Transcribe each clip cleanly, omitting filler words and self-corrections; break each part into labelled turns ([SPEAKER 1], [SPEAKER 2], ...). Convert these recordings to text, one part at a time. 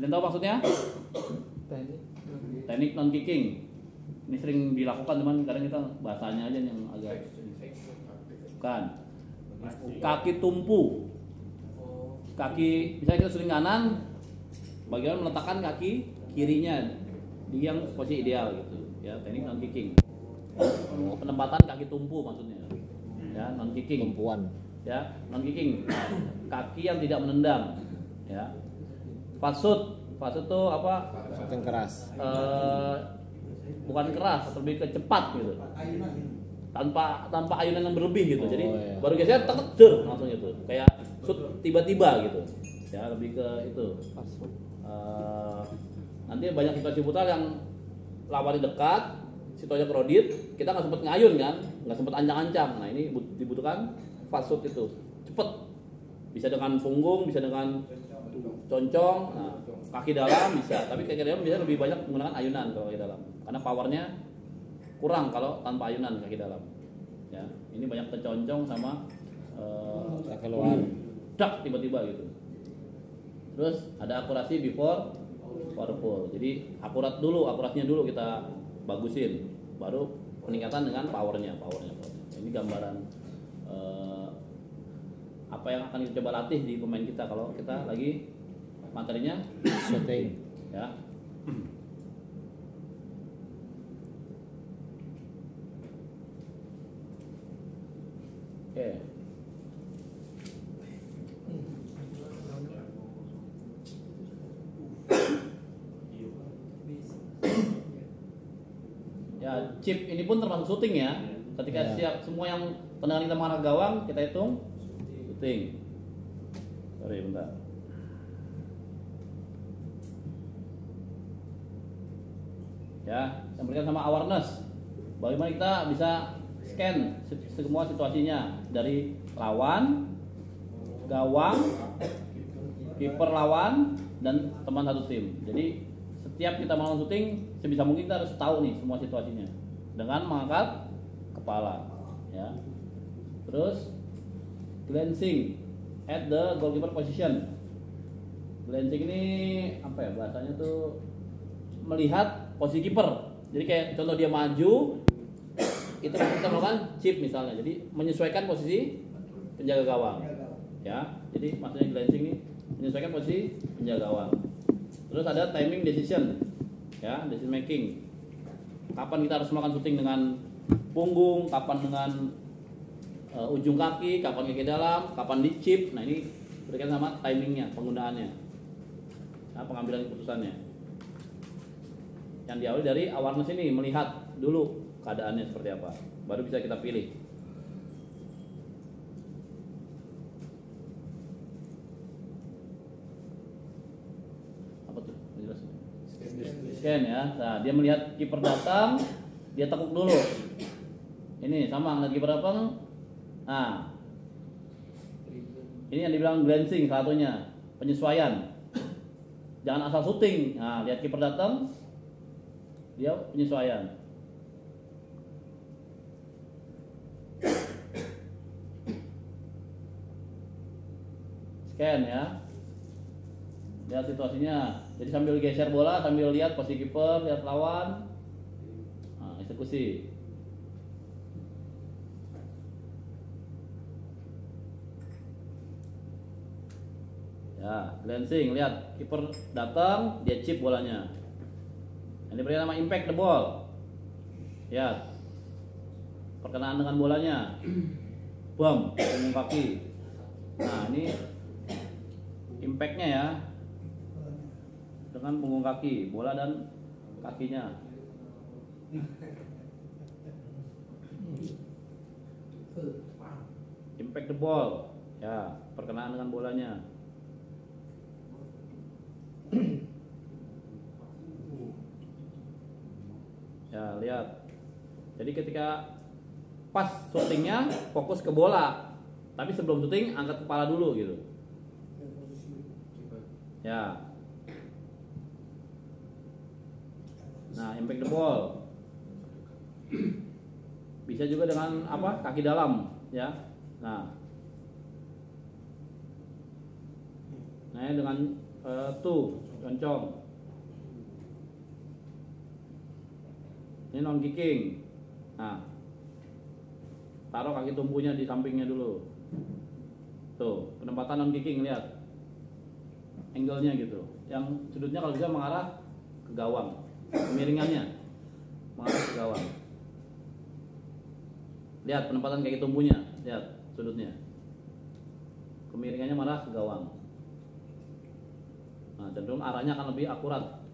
[SPEAKER 1] Kalian tahu maksudnya? Teknik non kicking. Ini sering dilakukan teman, kadang kita bahasanya aja yang agak bukan. Kaki tumpu. Kaki, misalnya kita swing kanan, bagian meletakkan kaki kirinya di yang posisi ideal gitu. Ya, teknik non kicking. Penempatan kaki tumpu maksudnya. Ya, non kicking.
[SPEAKER 2] Tumpuan.
[SPEAKER 1] Ya, non kicking. Kaki yang tidak menendang. Ya. Fast shoot itu apa?
[SPEAKER 2] Shoot yang keras.
[SPEAKER 1] Bukan keras, lebih ke cepat gitu. Tanpa ayunan yang berlebih gitu. Jadi
[SPEAKER 2] iya.
[SPEAKER 1] baru geser ter langsung itu. Kayak shoot tiba-tiba gitu. Ya, lebih ke itu. Nanti banyak situasi putar yang lawannya dekat, situasinya kredit, kita nggak sempet ngayun kan, nggak sempet ancang-ancang. Nah ini dibutuhkan fast shoot itu, cepet. Bisa dengan punggung, bisa dengan concong, nah, kaki dalam bisa. Tapi kaki dalam bisa lebih banyak menggunakan ayunan kalau kaki dalam, karena powernya kurang kalau tanpa ayunan kaki dalam. Ya, ini banyak keconcong sama
[SPEAKER 2] keluar.
[SPEAKER 1] dak tiba-tiba gitu. Terus ada akurasi before powerful. Jadi akurasinya dulu kita bagusin, baru peningkatan dengan powernya. Ini gambaran apa yang akan kita coba latih di pemain kita kalau kita lagi materinya
[SPEAKER 2] Shooting.
[SPEAKER 1] ya. Oke. Ya, chip ini pun termasuk shooting ya. Ketika siap semua yang tendangan kita mengarah gawang, kita hitung shooting. Sorry, bentar. Ya, yang berkaitan sama awareness. Bagaimana kita bisa scan semua situasinya dari lawan, gawang, kiper lawan, dan teman satu tim. Jadi setiap kita melakukan shooting, sebisa mungkin kita harus tahu nih semua situasinya dengan mengangkat kepala, ya. Terus glancing at the goalkeeper position. Glancing ini apa ya bahasanya tuh, melihat posisi kiper. Jadi kayak contoh dia maju, itu kita melakukan chip misalnya. Jadi menyesuaikan posisi penjaga gawang, ya. Jadi maksudnya glancing ini menyesuaikan posisi penjaga gawang. Terus ada timing decision, ya, decision making. Kapan kita harus melakukan shooting dengan punggung, kapan dengan ujung kaki, kapan kaki dalam, kapan di chip. Nah ini berkaitan sama timingnya, penggunaannya, nah, pengambilan keputusannya. Yang diawali dari awareness ini, melihat dulu keadaannya seperti apa, baru bisa kita pilih. Scan ya. Nah, dia melihat kiper datang, dia tekuk dulu. Ini sama ngeliat kiper datang. Nah, ini yang dibilang glancing, satunya penyesuaian. Jangan asal shooting. Nah, lihat kiper datang, dia penyesuaian. Scan ya. Lihat situasinya. Jadi sambil geser bola, sambil lihat posisi kiper, lihat lawan. Nah, eksekusi. Ya, glancing, lihat kiper datang, dia chip bolanya. Ini berkaitan sama impact the ball. Ya. Perkenaan dengan bolanya. Bam, punggung kaki. Nah, ini impactnya ya. Dengan punggung kaki, bola dan kakinya. Impact the ball, ya, perkenaan dengan bolanya. Ya, lihat. Jadi ketika pas shootingnya fokus ke bola, tapi sebelum shooting angkat kepala dulu gitu. Ya. Nah, impact the ball. Bisa juga dengan apa? Kaki dalam, ya. Nah, dengan tuh concong. Ini non kicking. Nah, taruh kaki tumpunya di sampingnya dulu. Tuh, penempatan non kicking, lihat angle-nya gitu. Yang sudutnya kalau bisa mengarah ke gawang, kemiringannya mengarah ke gawang. Lihat penempatan kaki tumpunya, lihat sudutnya, kemiringannya mengarah ke gawang. Nah, cenderung arahnya akan lebih akurat.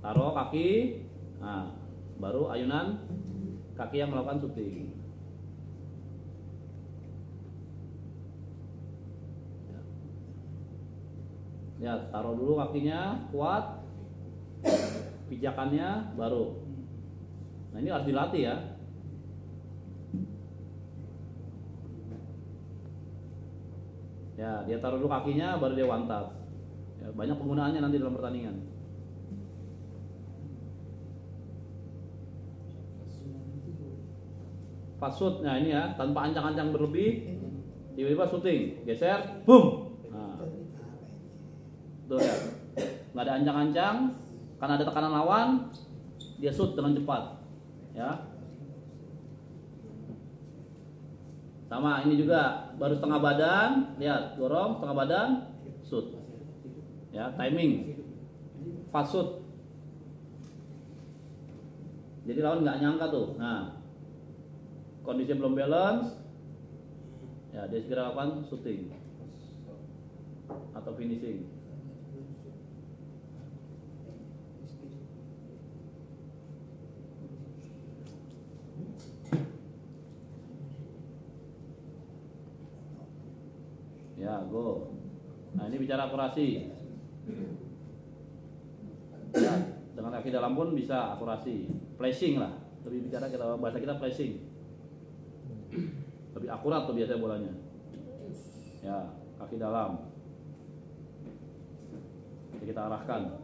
[SPEAKER 1] Taruh kaki, nah baru ayunan kaki yang melakukan shooting. Ya, taruh dulu kakinya kuat, pijakannya baru. Nah ini harus dilatih ya. Ya, dia taruh dulu kakinya, baru dia one touch. Ya, banyak penggunaannya nanti dalam pertandingan. Fast shoot, nah ini ya, tanpa ancang-ancang berlebih, tiba-tiba shooting, geser, boom. Nah, tuh ya, nggak ada ancang-ancang, karena ada tekanan lawan, dia shoot dengan cepat, ya. Sama ini juga, baru setengah badan, lihat, dorong setengah badan, shoot, ya, timing, fast shoot. Jadi lawan nggak nyangka tuh, nah. Kondisi belum balance, ya dia segera lakukan shooting atau finishing. Ya, go. Nah ini bicara akurasi. Ya, dengan kaki dalam pun bisa akurasi, flashing lah. Lebih bicara kita bahasa kita flashing. Lebih akurat tuh biasanya bolanya. Ya, kaki dalam. Jadi kita arahkan.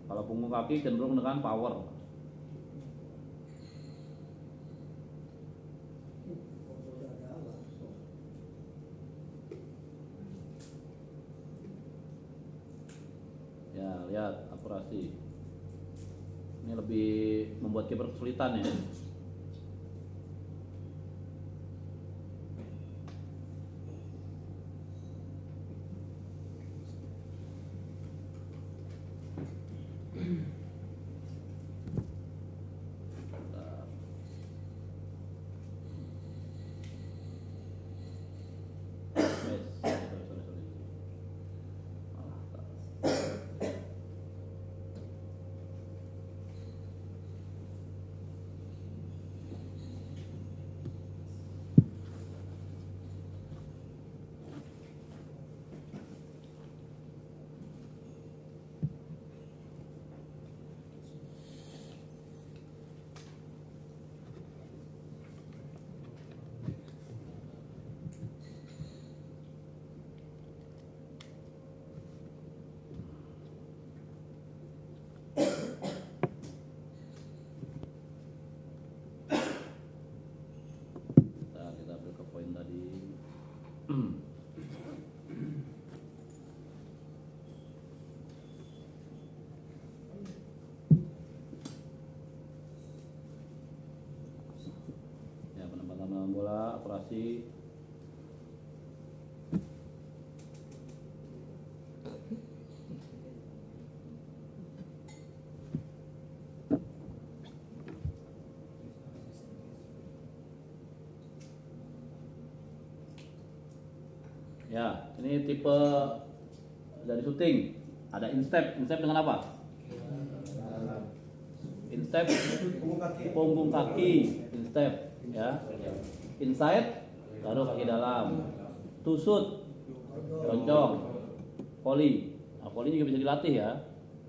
[SPEAKER 1] Kalau punggung kaki cenderung dengan power. Ya, lihat akurasi. Ini lebih membuat kiper kesulitan ya. Bola akurasi. Ya, ini tipe dari shooting. Ada instep. Instep dengan apa? Instep punggung kaki. Instep, ya. Inside, taruh kaki dalam. To shoot, concong, volley. Nah, volley juga bisa dilatih ya.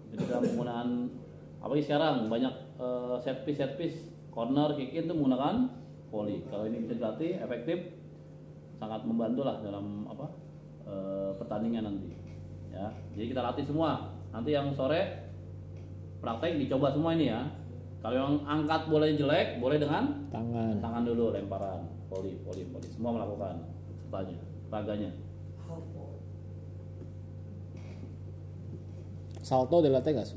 [SPEAKER 1] Jadi dalam penggunaan, apalagi sekarang banyak set piece, corner, kick in itu menggunakan volley. Kalau ini bisa dilatih, efektif, sangat membantu lah dalam pertandingan nanti. Ya, jadi kita latih semua. Nanti yang sore praktek dicoba semua ini ya. Kalau yang angkat bolanya jelek, boleh dengan
[SPEAKER 2] tangan
[SPEAKER 1] dulu lemparan, volley, semua melakukan. pesertanya, raganya.
[SPEAKER 2] Salto dilatih nggak?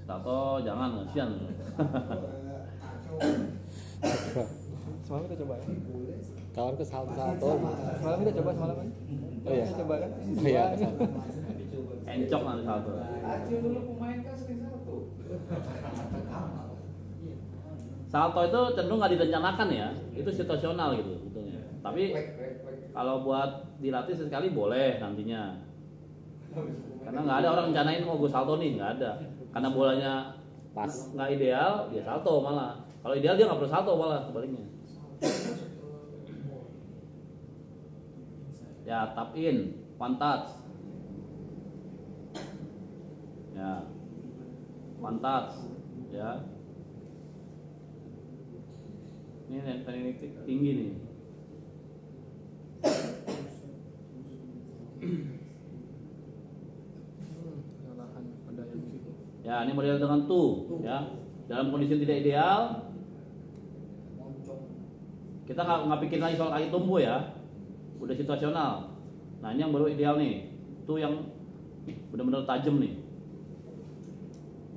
[SPEAKER 1] Salto jangan, kasihan.
[SPEAKER 3] Semalam kita coba ya.
[SPEAKER 2] Kawan ke salto.
[SPEAKER 3] Semalam kita coba semalam kan.
[SPEAKER 2] Oh iya.
[SPEAKER 3] Kita coba kan.
[SPEAKER 2] Iya.
[SPEAKER 1] Encok nanti salto. Salto itu cenderung nggak direncanakan ya, itu situasional gitu sebetulnya. Tapi kalau buat dilatih sekali boleh nantinya. Karena nggak ada orang rencanain mau gue salto nih, nggak ada. Karena bolanya
[SPEAKER 2] Pas.
[SPEAKER 1] nggak ideal, dia salto malah. Kalau ideal dia nggak perlu salto malah sebaliknya. Ya, tap in, one touch. Ya, one touch. Ya. Ini teknik tinggi nih. Ya, ini model dengan tu, ya. Dalam kondisi tidak ideal, kita nggak pikir lagi soal kaki tumbuh ya, udah situasional. Nah ini yang baru ideal nih, tu yang benar-benar tajam nih.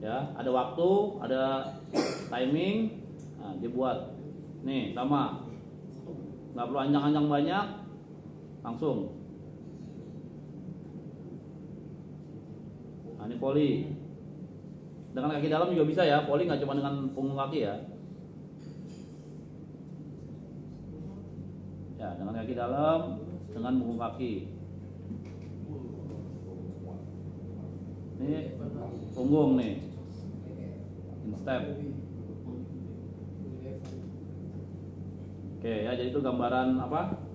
[SPEAKER 1] Ya, ada waktu, ada timing, nah, dibuat. Nih sama, nggak perlu anjang-anjang banyak, langsung. Nah ini volley. Dengan kaki dalam juga bisa ya, volley nggak cuma dengan punggung kaki ya. Ya, dengan kaki dalam, dengan punggung kaki. Ini punggung nih, instep. Oke ya, jadi itu gambaran apa?